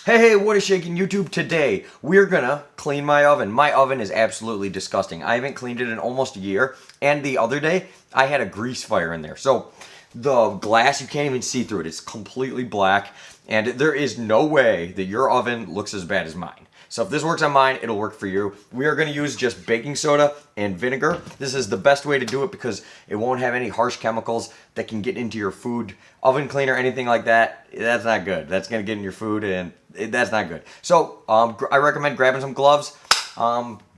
Hey, what is shaking YouTube? Today, we're gonna clean my oven. My oven is absolutely disgusting. I haven't cleaned it in almost a year, and the other day, I had a grease fire in there. So, the glass, you can't even see through it. It's completely black, and there is no way that your oven looks as bad as mine. So if this works on mine, it'll work for you. We are going to use just baking soda and vinegar. This is the best way to do it because it won't have any harsh chemicals that can get into your food. Oven cleaner, anything like that, that's not good. That's going to get in your food and that's not good. So I recommend grabbing some gloves,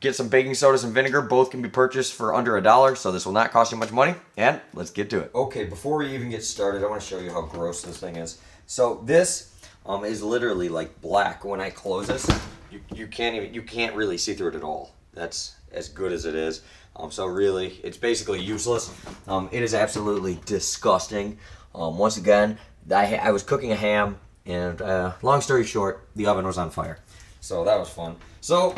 get some baking soda, some vinegar. Both can be purchased for under $1, so this will not cost you much money. And let's get to it. Okay, before we even get started, I want to show you how gross this thing is. So this is literally like black. When I close this, you can't really see through it at all. That's as good as it is. So really, it's basically useless. It is absolutely disgusting. Once again, I was cooking a ham, and long story short, the oven was on fire. So that was fun. So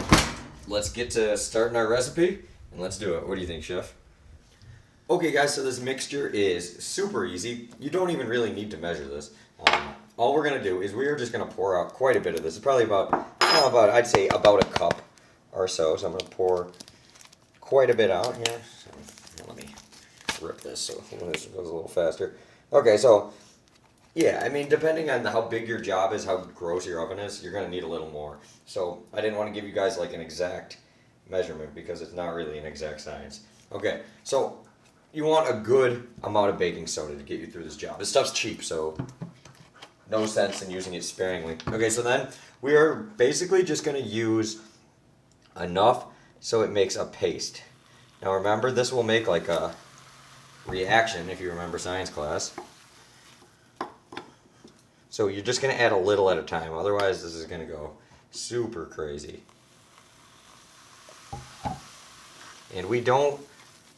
let's get to starting our recipe, and let's do it. What do you think, Chef? Okay, guys. So this mixture is super easy. You don't even really need to measure this. All we're gonna do is we are just gonna pour out quite a bit of this. It's probably about I'd say about a cup or so. So I'm gonna pour quite a bit out here. So, let me rip this so this goes a little faster. Okay, so yeah, I mean, depending on how big your job is, how gross your oven is, you're gonna need a little more. So I didn't want to give you guys like an exact measurement because it's not really an exact science. Okay, so you want a good amount of baking soda to get you through this job. This stuff's cheap, so no sense in using it sparingly. Okay, so then we are basically just going to use enough so it makes a paste. Now remember, this will make like a reaction if you remember science class. So you're just going to add a little at a time, otherwise this is going to go super crazy. And we don't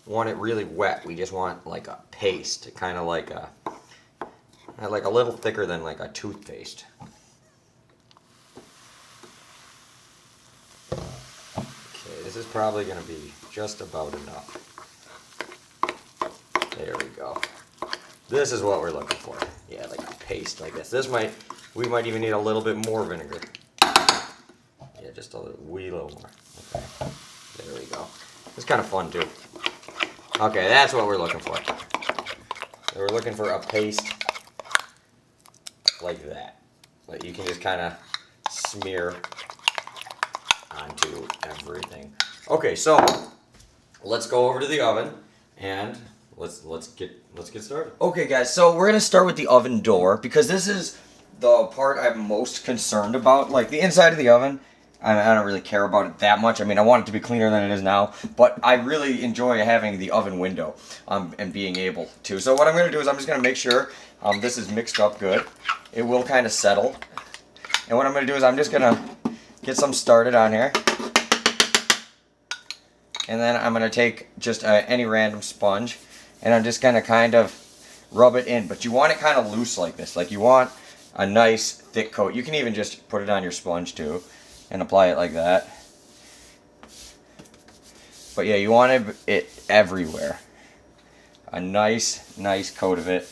want it really wet, we just want like a paste, kind of like a little thicker than like a toothpaste. Okay, this is probably going to be just about enough. There we go. This is what we're looking for. Yeah, like a paste like this. We might even need a little bit more vinegar. Yeah, just a wee little more. Okay, there we go. It's kind of fun too. Okay, that's what we're looking for. So we're looking for a paste like that you can just kind of smear onto everything. Okay, so let's go over to the oven and let's get started. Okay, guys, so we're gonna start with the oven door because this is the part I'm most concerned about. Like the inside of the oven, I don't really care about it that much. I mean, I want it to be cleaner than it is now, but I really enjoy having the oven window and being able to. So what I'm gonna do is I'm just gonna make sure this is mixed up good. It will kind of settle. And what I'm going to do is I'm just going to get some started on here. And then I'm going to take just any random sponge. And I'm just going to kind of rub it in. But you want it kind of loose like this. Like you want a nice thick coat. You can even just put it on your sponge too. And apply it like that. But yeah, you want it everywhere. A nice coat of it.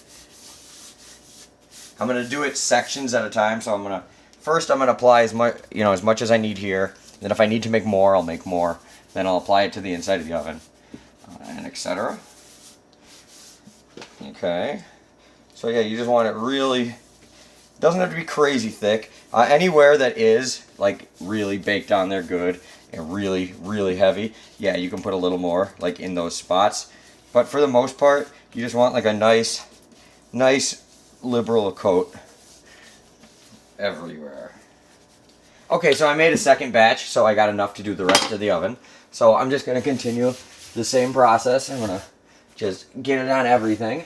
I'm going to do it sections at a time, so I'm going to apply as much as I need here. Then if I need to make more, I'll make more. Then I'll apply it to the inside of the oven, and etc. Okay. So yeah, you just want it really, doesn't have to be crazy thick. Anywhere that is like really baked on there good and really heavy, yeah, you can put a little more like in those spots. But for the most part, you just want like a nice liberal coat everywhere. Okay, so I made a second batch, so I got enough to do the rest of the oven. So I'm just going to continue the same process. I'm going to just get it on everything.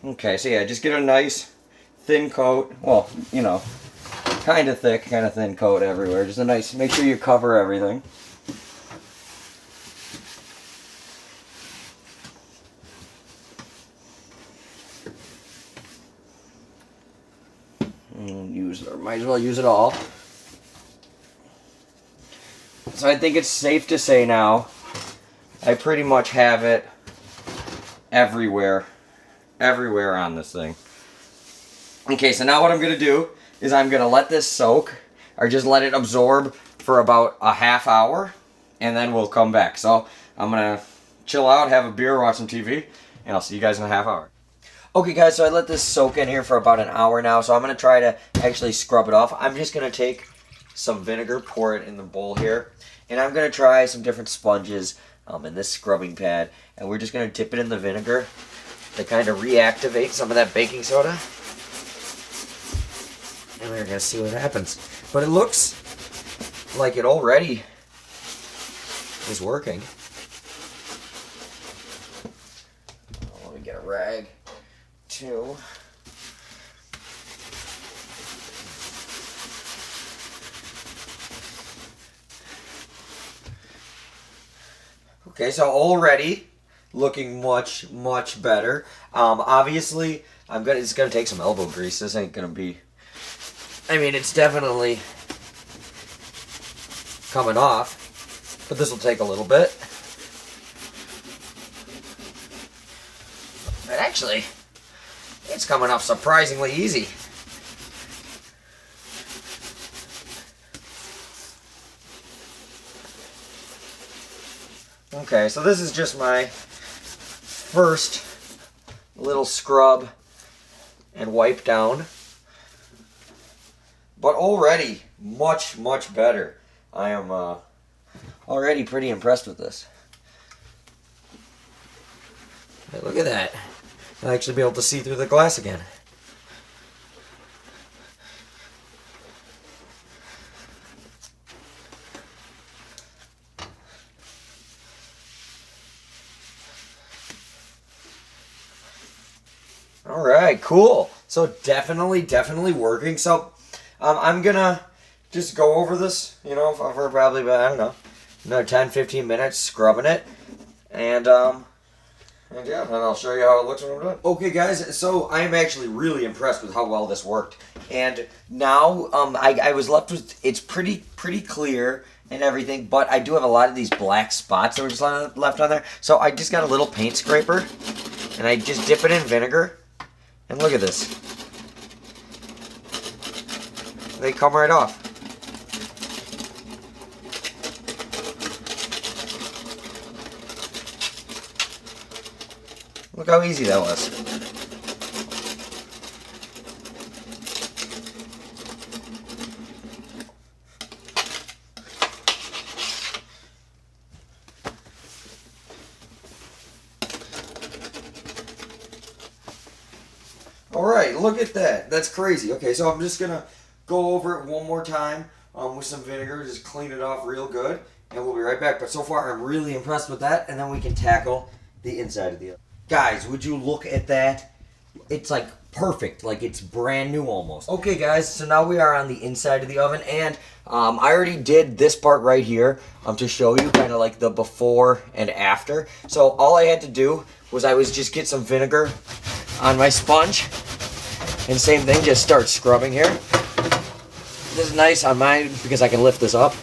Okay, so yeah, just get a nice thin coat. Well, kind of thick, kind of thin coat everywhere. Just a nice, make sure you cover everything. And might as well use it all. So I think it's safe to say now, I pretty much have it everywhere on this thing. Okay, so now what I'm gonna do is I'm gonna let this soak, or just let it absorb for about a half hour, and then we'll come back. So I'm gonna chill out, have a beer, watch some TV, and I'll see you guys in a half hour. Okay guys, so I let this soak in here for about an hour now, so I'm gonna try to actually scrub it off. I'm just gonna take some vinegar, pour it in the bowl here, and I'm gonna try some different sponges in this scrubbing pad, and we're just gonna dip it in the vinegar to kind of reactivate some of that baking soda. And we're gonna see what happens. But it looks like it already is working. Let me get a rag too. Okay, so already looking much better. Obviously, it's gonna take some elbow grease. This ain't gonna be. I mean, it's definitely coming off, but this will take a little bit. But actually, it's coming off surprisingly easy. Okay, so this is just my first little scrub and wipe down. But already much better. I am already pretty impressed with this. Hey, look at that. I'll actually be able to see through the glass again. Alright, cool. So definitely working. So I'm gonna just go over this, you know, for probably about, I don't know, another 10-15 minutes scrubbing it. And yeah, and I'll show you how it looks when I'm done. Okay guys, so I'm actually really impressed with how well this worked. And now I was left with, it's pretty clear and everything, but I do have a lot of these black spots that were just left on there. So I just got a little paint scraper and I just dip it in vinegar. And look at this. They come right off. Look how easy that was. Alright, look at that. That's crazy. Okay, so I'm just going to go over it one more time with some vinegar. Just clean it off real good. And we'll be right back. But so far, I'm really impressed with that. And then we can tackle the inside of the oven. Guys, would you look at that? It's like perfect. Like it's brand new almost. Okay, guys, so now we are on the inside of the oven. And I already did this part right here to show you kind of like the before and after. So all I had to do was just get some vinegar on my sponge. And same thing, just start scrubbing here. This is nice on mine because I can lift this up.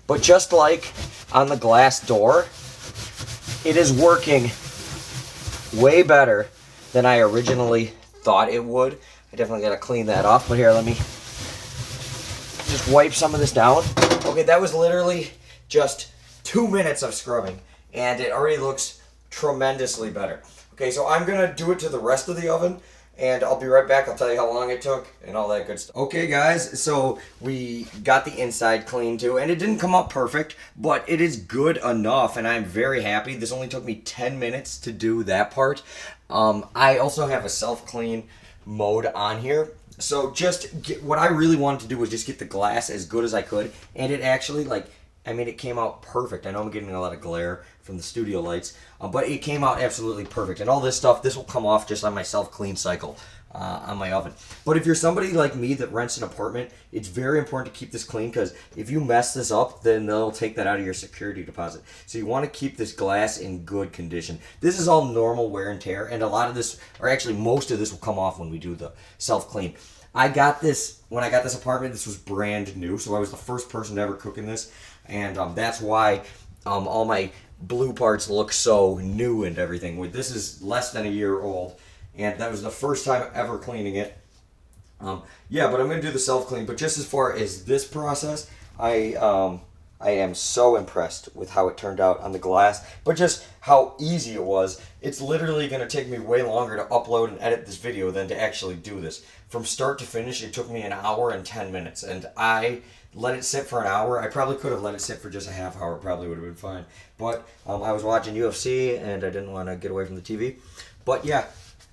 But just like on the glass door, it is working way better than I originally thought it would. I definitely got to clean that off. But here, let me just wipe some of this down. Okay, that was literally just 2 minutes of scrubbing. And it already looks tremendously better. Okay, so I'm going to do it to the rest of the oven. And I'll be right back. I'll tell you how long it took and all that good stuff. Okay, guys, so we got the inside clean too. And it didn't come up perfect, but it is good enough. And I'm very happy. This only took me 10 minutes to do that part. I also have a self-clean mode on here. So what I really wanted to do was just get the glass as good as I could. And it actually, like, I mean, it came out perfect. I know I'm getting a lot of glare from the studio lights, but it came out absolutely perfect. And all this stuff, this will come off just on my self-clean cycle on my oven. But if you're somebody like me that rents an apartment, it's very important to keep this clean, because if you mess this up, then they'll take that out of your security deposit. So you want to keep this glass in good condition. This is all normal wear and tear, and a lot of this, or actually most of this, will come off when we do the self-clean. I got this, when I got this apartment, this was brand new, so I was the first person to ever cook in this, and that's why all my blue parts look so new and everything. This is less than a year old, and that was the first time ever cleaning it. Yeah, but I'm going to do the self-clean, but just as far as this process, I am so impressed with how it turned out on the glass, but just how easy it was. It's literally going to take me way longer to upload and edit this video than to actually do this. From start to finish, it took me an hour and 10 minutes, and I let it sit for an hour. I probably could have let it sit for just a half hour. It probably would have been fine. But I was watching UFC, and I didn't want to get away from the TV. But yeah,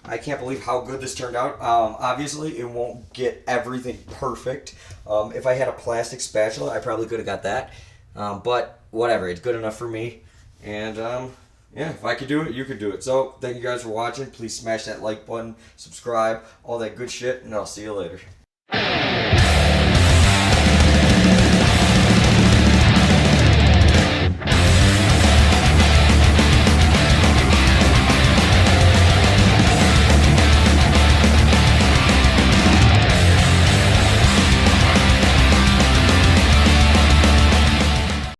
I can't believe how good this turned out. Obviously, it won't get everything perfect. If I had a plastic spatula, I probably could have got that. But whatever, it's good enough for me. And yeah, if I could do it, you could do it. So thank you guys for watching. Please smash that like button, subscribe, all that good shit, and I'll see you later.